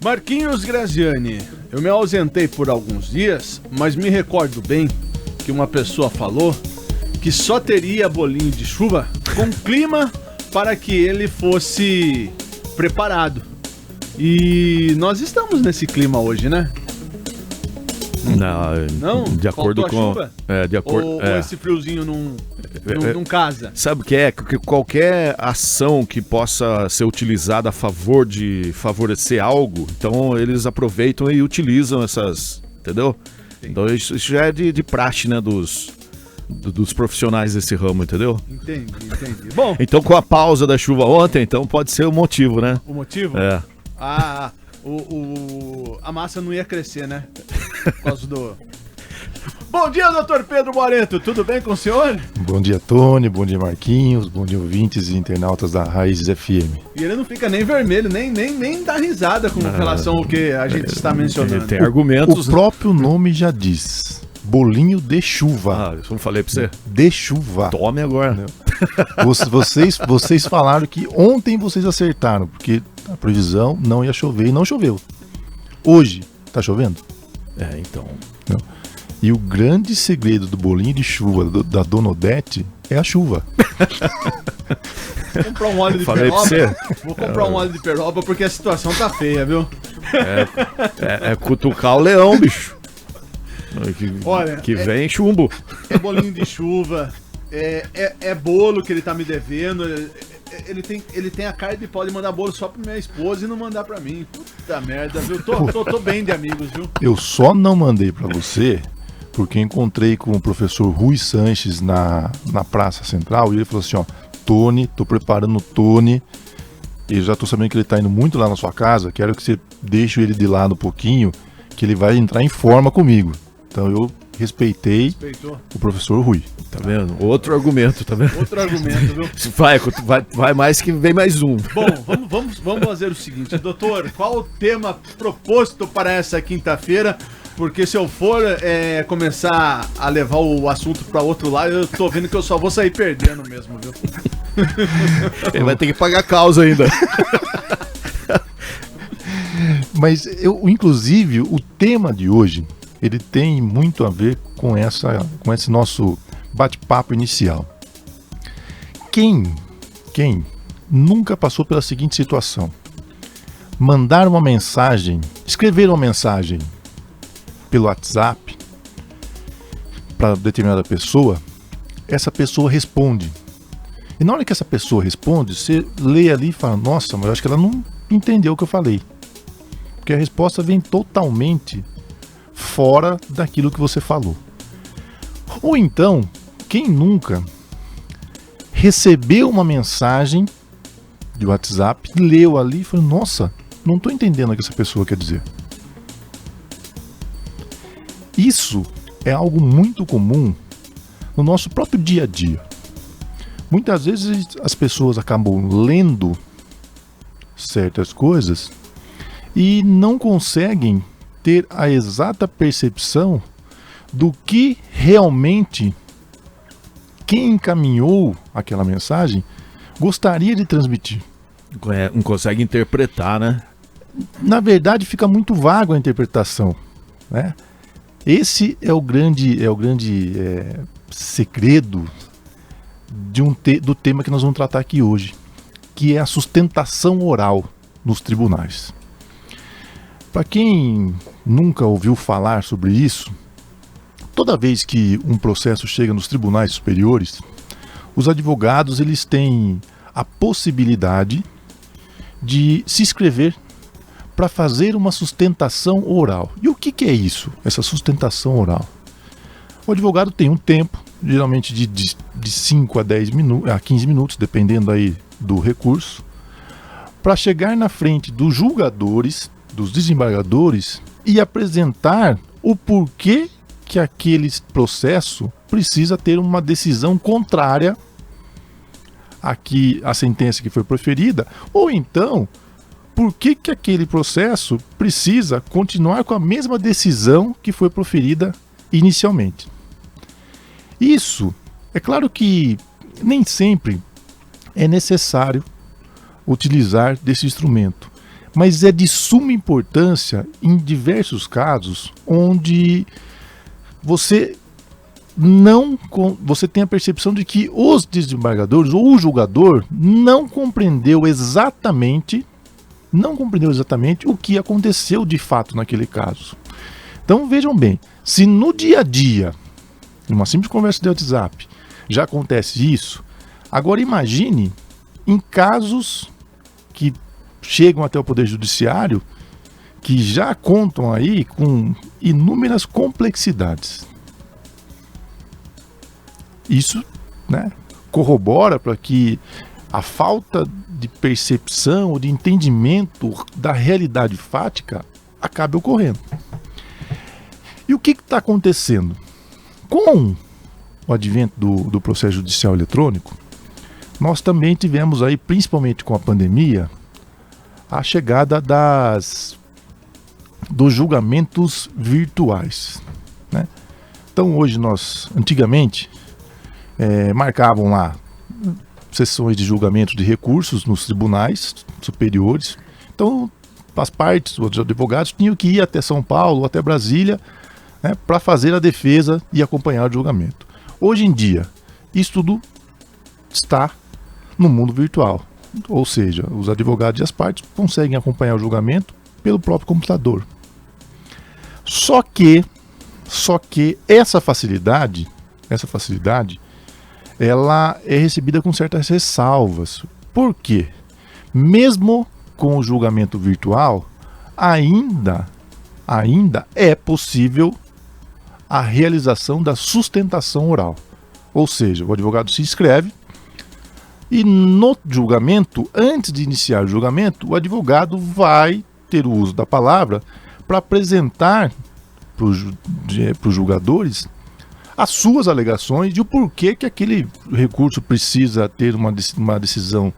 Marquinhos Graziani, eu me ausentei por alguns dias, mas me recordo bem que uma pessoa falou que só teria bolinho de chuva com clima para que ele fosse preparado. E nós estamos nesse clima hoje, né? Não, de acordo com... De acordo, ou esse friozinho não casa. Sabe o que é? Que qualquer ação que possa ser utilizada a favor de favorecer algo, então eles aproveitam e utilizam essas, entendeu? Sim. Então isso já é de praxe, né, dos profissionais desse ramo, entendeu? Entendi. Bom, então com a pausa da chuva ontem, então pode ser o motivo, né? O motivo? É. A massa não ia crescer, né? Por causa do... Bom dia, doutor Pedro Moreto, tudo bem com o senhor? Bom dia, Tony, bom dia, Marquinhos, bom dia, ouvintes e internautas da Raízes FM. E ele não fica nem vermelho, nem dá risada com relação ao que a gente está mencionando. Tem argumentos... O próprio nome já diz, bolinho de chuva. Isso eu falei pra você. De chuva. Tome agora. Vocês falaram que ontem vocês acertaram, porque a previsão não ia chover e não choveu. Hoje, tá chovendo? Então... Não. E o grande segredo do bolinho de chuva da Dona Odete é a chuva. Vou comprar um óleo de peroba. Vou comprar um óleo de peroba porque a situação tá feia, viu? É cutucar o leão, bicho. Olha, vem chumbo. É bolinho de chuva, é bolo que ele tá me devendo. Ele tem a cara de pau de mandar bolo só pra minha esposa e não mandar pra mim. Puta merda, viu? Tô bem de amigos, viu? Eu só não mandei pra você porque encontrei com o professor Rui Sanches na Praça Central e ele falou assim, ó, Tony, tô preparando o Tony, e já tô sabendo que ele tá indo muito lá na sua casa, quero que você deixe ele de lado um pouquinho, que ele vai entrar em forma comigo. Então eu respeitou o professor Rui. Tá vendo? Outro argumento, tá vendo? Outro argumento, viu? Vai mais que vem mais um. Bom, vamos fazer o seguinte, doutor, qual o tema proposto para essa quinta-feira? Porque se eu for começar a levar o assunto para outro lado, eu tô vendo que eu só vou sair perdendo mesmo, viu? Ele vai ter que pagar a causa ainda. Mas inclusive, o tema de hoje, ele tem muito a ver com esse nosso bate-papo inicial. Quem nunca passou pela seguinte situação? Mandar uma mensagem, escrever uma mensagem pelo WhatsApp para determinada pessoa, essa pessoa responde. E na hora que essa pessoa responde, você lê ali e fala, nossa, mas eu acho que ela não entendeu o que eu falei. Porque a resposta vem totalmente fora daquilo que você falou. Ou então, quem nunca recebeu uma mensagem de WhatsApp, leu ali e falou, nossa, não estou entendendo o que essa pessoa quer dizer. Isso é algo muito comum no nosso próprio dia a dia. Muitas vezes as pessoas acabam lendo certas coisas e não conseguem ter a exata percepção do que realmente quem encaminhou aquela mensagem gostaria de transmitir. Não consegue interpretar, né? Na verdade, fica muito vago a interpretação, né? Esse é o grande segredo do tema que nós vamos tratar aqui hoje, que é a sustentação oral nos tribunais. Para quem nunca ouviu falar sobre isso, toda vez que um processo chega nos tribunais superiores, os advogados eles têm a possibilidade de se inscrever para fazer uma sustentação oral. E o que é isso, essa sustentação oral? O advogado tem um tempo, geralmente de 5 a 10 minutos, a 15 minutos, dependendo aí do recurso, para chegar na frente dos julgadores, dos desembargadores e apresentar o porquê que aquele processo precisa ter uma decisão contrária à sentença que foi proferida, ou então por que aquele processo precisa continuar com a mesma decisão que foi proferida inicialmente. Isso, é claro que nem sempre é necessário utilizar desse instrumento, mas é de suma importância em diversos casos onde você tem a percepção de que os desembargadores ou o julgador não compreendeu exatamente o que aconteceu de fato naquele caso. Então vejam bem, se no dia a dia, numa simples conversa de WhatsApp, já acontece isso, agora imagine em casos que chegam até o Poder Judiciário, que já contam aí com inúmeras complexidades. Isso, né, corrobora para que a falta de percepção ou de entendimento da realidade fática acabe ocorrendo. E o que está acontecendo? Com o advento do processo judicial eletrônico, nós também tivemos aí, principalmente com a pandemia, a chegada dos julgamentos virtuais, né? Então hoje antigamente, marcavam lá sessões de julgamento de recursos nos tribunais superiores. Então as partes, os advogados tinham que ir até São Paulo, até Brasília, né, para fazer a defesa e acompanhar o julgamento. Hoje em dia, isso tudo está no mundo virtual. Ou seja, os advogados e as partes conseguem acompanhar o julgamento pelo próprio computador. Só que essa facilidade, ela é recebida com certas ressalvas. Por quê? Mesmo com o julgamento virtual, ainda é possível a realização da sustentação oral. Ou seja, o advogado se inscreve e no julgamento, antes de iniciar o julgamento, o advogado vai ter o uso da palavra para apresentar para os julgadores as suas alegações e o porquê que aquele recurso precisa ter uma decisão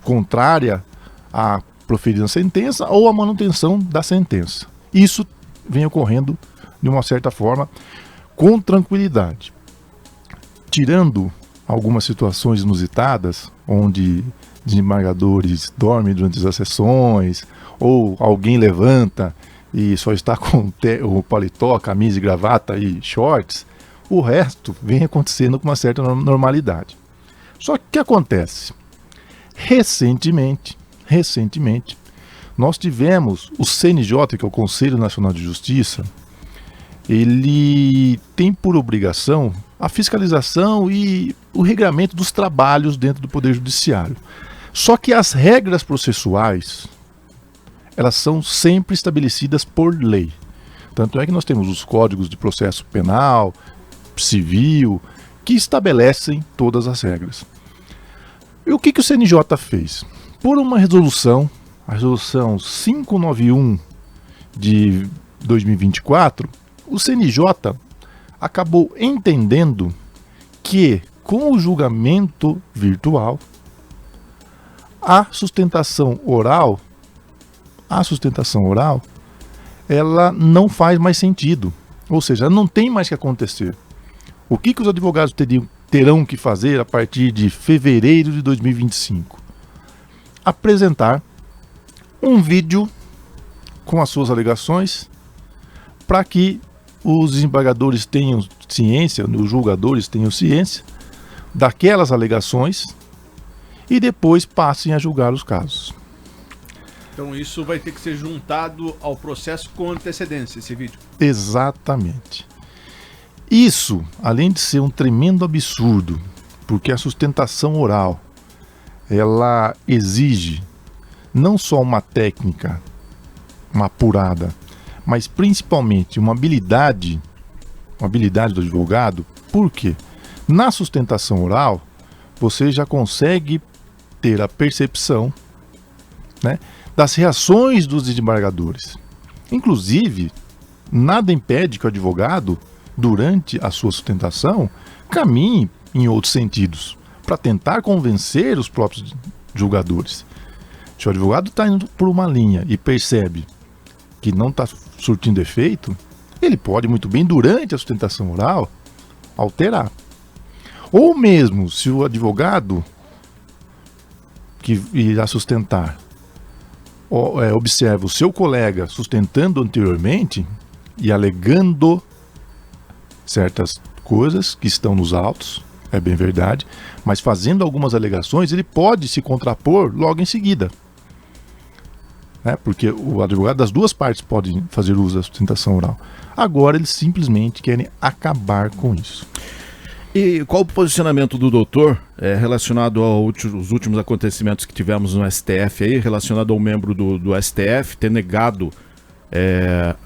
contrária à proferida sentença ou à manutenção da sentença. Isso vem ocorrendo de uma certa forma com tranquilidade. Tirando algumas situações inusitadas, onde desembargadores dormem durante as sessões, ou alguém levanta e só está com o paletó, camisa e gravata e shorts, o resto vem acontecendo com uma certa normalidade. Só que o que acontece? Recentemente, nós tivemos o CNJ, que é o Conselho Nacional de Justiça, ele tem por obrigação a fiscalização e o regramento dos trabalhos dentro do Poder Judiciário. Só que as regras processuais, elas são sempre estabelecidas por lei. Tanto é que nós temos os códigos de processo penal, civil, que estabelecem todas as regras. E o que o CNJ fez? Por uma resolução, a resolução 591 de 2024, o CNJ acabou entendendo que com o julgamento virtual, a sustentação oral, ela não faz mais sentido. Ou seja, não tem mais que acontecer. O que os advogados terão que fazer a partir de fevereiro de 2025? Apresentar um vídeo com as suas alegações para que os desembargadores tenham ciência, os julgadores tenham ciência daquelas alegações e depois passem a julgar os casos. Então isso vai ter que ser juntado ao processo com antecedência, esse vídeo. Exatamente. Isso, além de ser um tremendo absurdo, porque a sustentação oral, ela exige não só uma técnica, uma apurada, mas principalmente uma habilidade do advogado. Por quê? Na sustentação oral, você já consegue ter a percepção, né, das reações dos desembargadores. Inclusive, nada impede que o advogado, durante a sua sustentação, caminhe em outros sentidos, para tentar convencer os próprios julgadores. Se o advogado está indo por uma linha e percebe que não está surtindo efeito, ele pode muito bem, durante a sustentação oral, alterar. Ou mesmo, se o advogado que irá sustentar observa o seu colega sustentando anteriormente e alegando certas coisas que estão nos autos, é bem verdade, mas fazendo algumas alegações, ele pode se contrapor logo em seguida. Porque o advogado das duas partes pode fazer uso da sustentação oral. Agora eles simplesmente querem acabar com isso. E qual o posicionamento do doutor relacionado aos últimos acontecimentos que tivemos no STF aí, relacionado ao membro do STF ter negado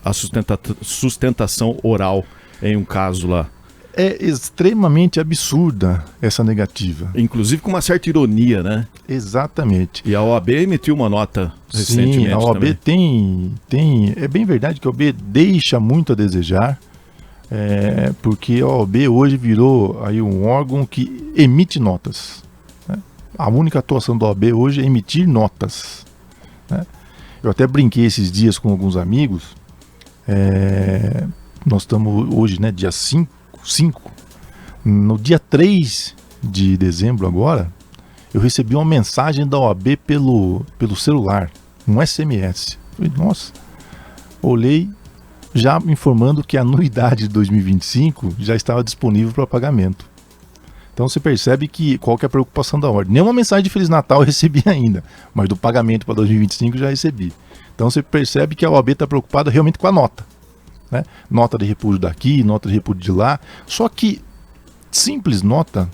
a sustentação oral em um caso lá? É extremamente absurda essa negativa. Inclusive com uma certa ironia, né? Exatamente. E a OAB emitiu uma nota recentemente. Sim, a OAB tem. É bem verdade que a OAB deixa muito a desejar, porque a OAB hoje virou aí um órgão que emite notas. Né? A única atuação da OAB hoje é emitir notas. Né? Eu até brinquei esses dias com alguns amigos. Nós estamos hoje, né, dia 5. No dia 3 de dezembro agora, eu recebi uma mensagem da OAB pelo celular, um SMS. Falei, nossa, olhei já informando que a anuidade de 2025 já estava disponível para pagamento. Então você percebe qual que é a preocupação da ordem. Nenhuma mensagem de Feliz Natal eu recebi ainda, mas do pagamento para 2025 já recebi. Então você percebe que a OAB está preocupada realmente com a nota. Né? Nota de repúdio daqui, nota de repúdio de lá. Só que simples nota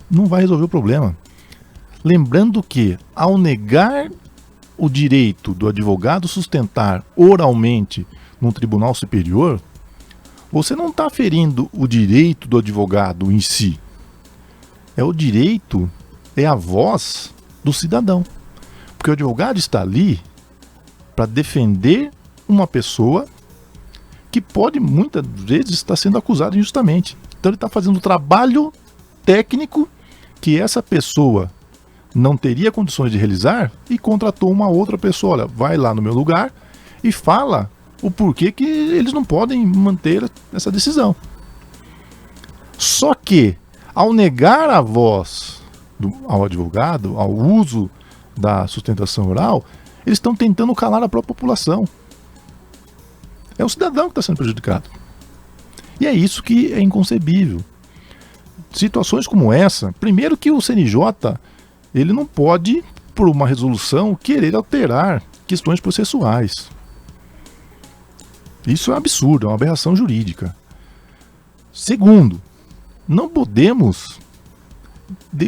não vai resolver o problema. Lembrando que, ao negar o direito do advogado sustentar oralmente num tribunal superior, você não está ferindo o direito do advogado em si. O direito, é a voz do cidadão. Porque o advogado está ali para defender uma pessoa que pode, muitas vezes, estar sendo acusado injustamente. Então ele está fazendo um trabalho técnico que essa pessoa não teria condições de realizar e contratou uma outra pessoa. Olha, vai lá no meu lugar e fala o porquê que eles não podem manter essa decisão. Só que, ao negar a voz ao advogado, ao uso da sustentação oral, eles estão tentando calar a própria população. É o cidadão que está sendo prejudicado. E é isso que é inconcebível. Situações como essa, primeiro que o CNJ, ele não pode, por uma resolução, querer alterar questões processuais. Isso é um absurdo, é uma aberração jurídica. Segundo, não podemos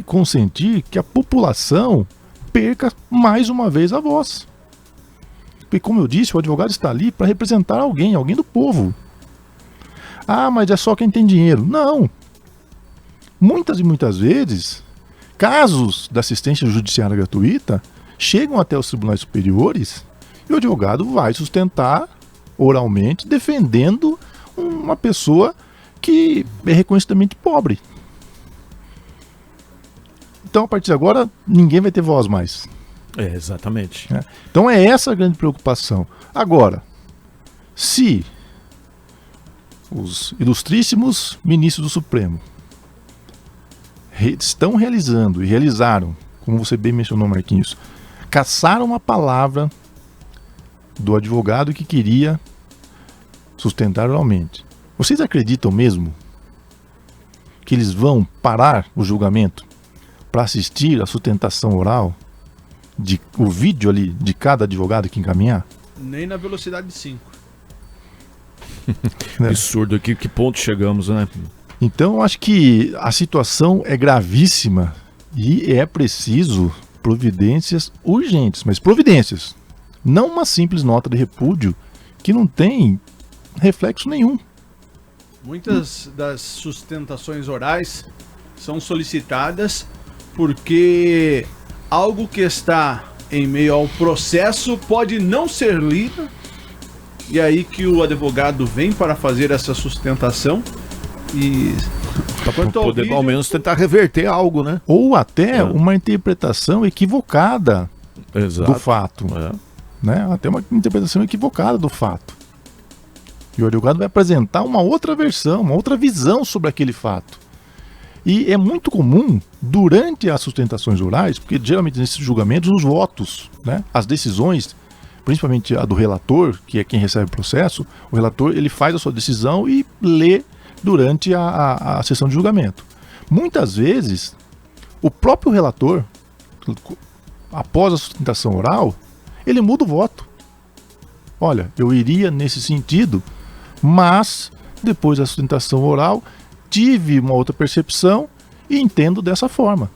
consentir que a população perca mais uma vez a voz. Porque, como eu disse, o advogado está ali para representar alguém do povo. Ah, mas é só quem tem dinheiro. Não. Muitas e muitas vezes, casos da assistência judiciária gratuita chegam até os tribunais superiores e o advogado vai sustentar oralmente defendendo uma pessoa que é reconhecidamente pobre. Então, a partir de agora, ninguém vai ter voz mais. Exatamente. Então é essa a grande preocupação. Agora, se os ilustríssimos ministros do Supremo estão realizando e realizaram, como você bem mencionou, Marquinhos, caçaram a palavra do advogado que queria sustentar oralmente, vocês acreditam mesmo que eles vão parar o julgamento para assistir a sustentação oral? O vídeo ali de cada advogado que encaminhar? Nem na velocidade 5. Absurdo aqui, que ponto chegamos, né? Então eu acho que a situação é gravíssima e é preciso providências urgentes, mas providências, não uma simples nota de repúdio que não tem reflexo nenhum. Muitas das sustentações orais são solicitadas porque algo que está em meio ao processo pode não ser lido, e aí que o advogado vem para fazer essa sustentação e para poder ao menos tentar reverter algo, né? Ou até uma interpretação equivocada do fato. Né? Até uma interpretação equivocada do fato. E o advogado vai apresentar uma outra versão, uma outra visão sobre aquele fato. E é muito comum, durante as sustentações orais, porque geralmente nesses julgamentos os votos, né, as decisões principalmente a do relator, que é quem recebe o processo, o relator ele faz a sua decisão e lê durante a sessão de julgamento. Muitas vezes, o próprio relator, após a sustentação oral, ele muda o voto. Olha, eu iria nesse sentido, mas depois da sustentação oral, tive uma outra percepção e entendo dessa forma.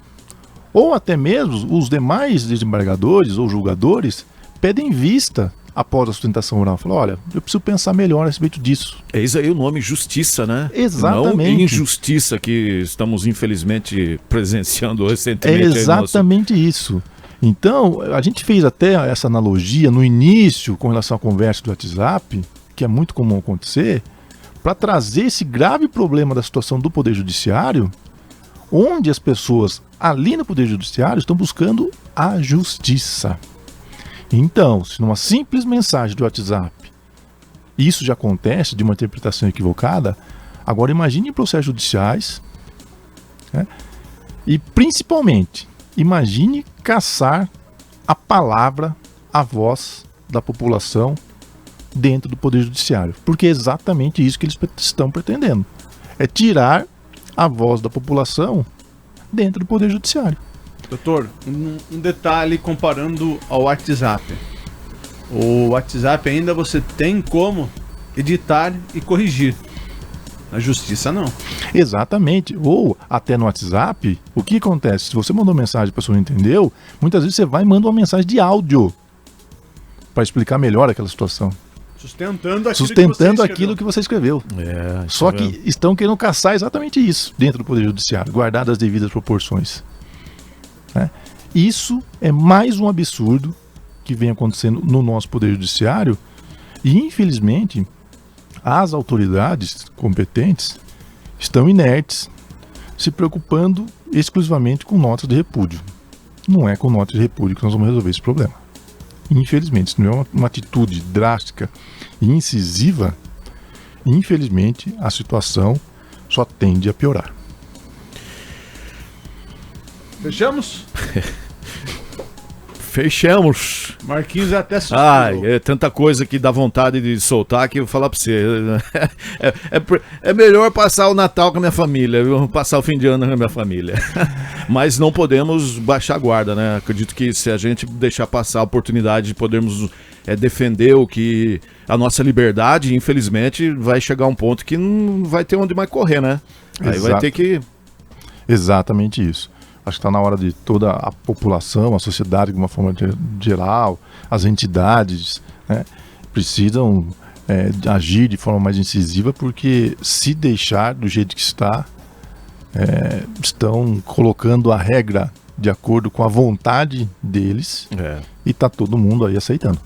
Ou até mesmo os demais desembargadores ou julgadores pedem vista após a sustentação oral. Falam, olha, eu preciso pensar melhor a respeito disso. Eis aí o nome justiça, né? Exatamente. Não injustiça que estamos infelizmente presenciando recentemente. É exatamente isso. Então, a gente fez até essa analogia no início com relação à conversa do WhatsApp, que é muito comum acontecer, para trazer esse grave problema da situação do Poder Judiciário, onde as pessoas ali no Poder Judiciário estão buscando a justiça. Então, se numa simples mensagem do WhatsApp isso já acontece de uma interpretação equivocada, agora imagine em processos judiciais, né? E principalmente, imagine caçar a palavra, a voz da população dentro do Poder Judiciário, porque é exatamente isso que eles estão pretendendo, é tirar a voz da população dentro do Poder Judiciário. Doutor, um detalhe comparando ao WhatsApp. O WhatsApp ainda você tem como editar e corrigir. Na justiça não. Exatamente. Ou até no WhatsApp, o que acontece? Se você mandou mensagem e a pessoa não entendeu, muitas vezes você vai e manda uma mensagem de áudio para explicar melhor aquela situação. Sustentando aquilo que você escreveu. Só que estão querendo caçar exatamente isso dentro do Poder Judiciário, guardadas as devidas proporções. Né? Isso é mais um absurdo que vem acontecendo no nosso Poder Judiciário e, infelizmente, as autoridades competentes estão inertes, se preocupando exclusivamente com notas de repúdio. Não é com notas de repúdio que nós vamos resolver esse problema. Infelizmente, se não é uma atitude drástica e incisiva, infelizmente a situação só tende a piorar. Fechamos? Fechamos. Marquinhos até suspirou. Ai, é tanta coisa que dá vontade de soltar que eu vou falar pra você. É melhor passar o Natal com a minha família, viu? Passar o fim de ano com a minha família. Mas não podemos baixar a guarda, né? Acredito que se a gente deixar passar a oportunidade de podermos defender a nossa liberdade, infelizmente vai chegar um ponto que não vai ter onde mais correr, né? Aí vai ter que... Exatamente isso. Acho que está na hora de toda a população, a sociedade de uma forma geral, as entidades, né, precisam agir de forma mais incisiva, porque se deixar do jeito que está, estão colocando a regra de acordo com a vontade deles e está todo mundo aí aceitando.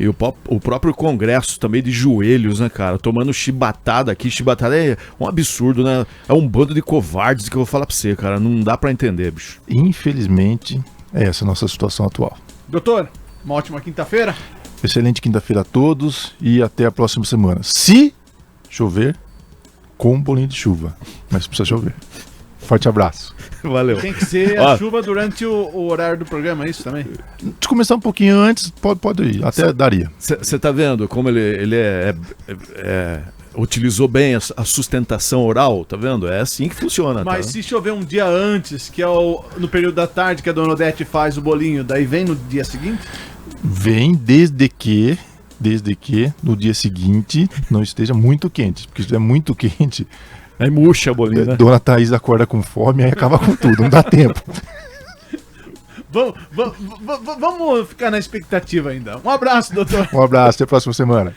E o próprio Congresso também de joelhos, né, cara? Tomando chibatada aqui. Chibatada é um absurdo, né? É um bando de covardes que eu vou falar pra você, cara. Não dá pra entender, bicho. Infelizmente, é essa a nossa situação atual. Doutor, uma ótima quinta-feira. Excelente quinta-feira a todos e até a próxima semana. Se chover, com um bolinho de chuva. Mas precisa chover. Forte abraço. Valeu. Tem que ser a chuva durante o horário do programa, é isso também? De começar um pouquinho antes, pode ir, até daria. Você tá vendo como ele utilizou bem a sustentação oral, tá vendo? É assim que funciona. Mas se chover um dia antes, que é no período da tarde que a dona Odete faz o bolinho, daí vem no dia seguinte? Vem desde que no dia seguinte não esteja muito quente, porque se é muito quente... Aí murcha a bolinha, né? Dona Thaís acorda com fome e aí acaba com tudo, não dá tempo. Vamos ficar na expectativa ainda. Um abraço, doutor. Um abraço, até a próxima semana.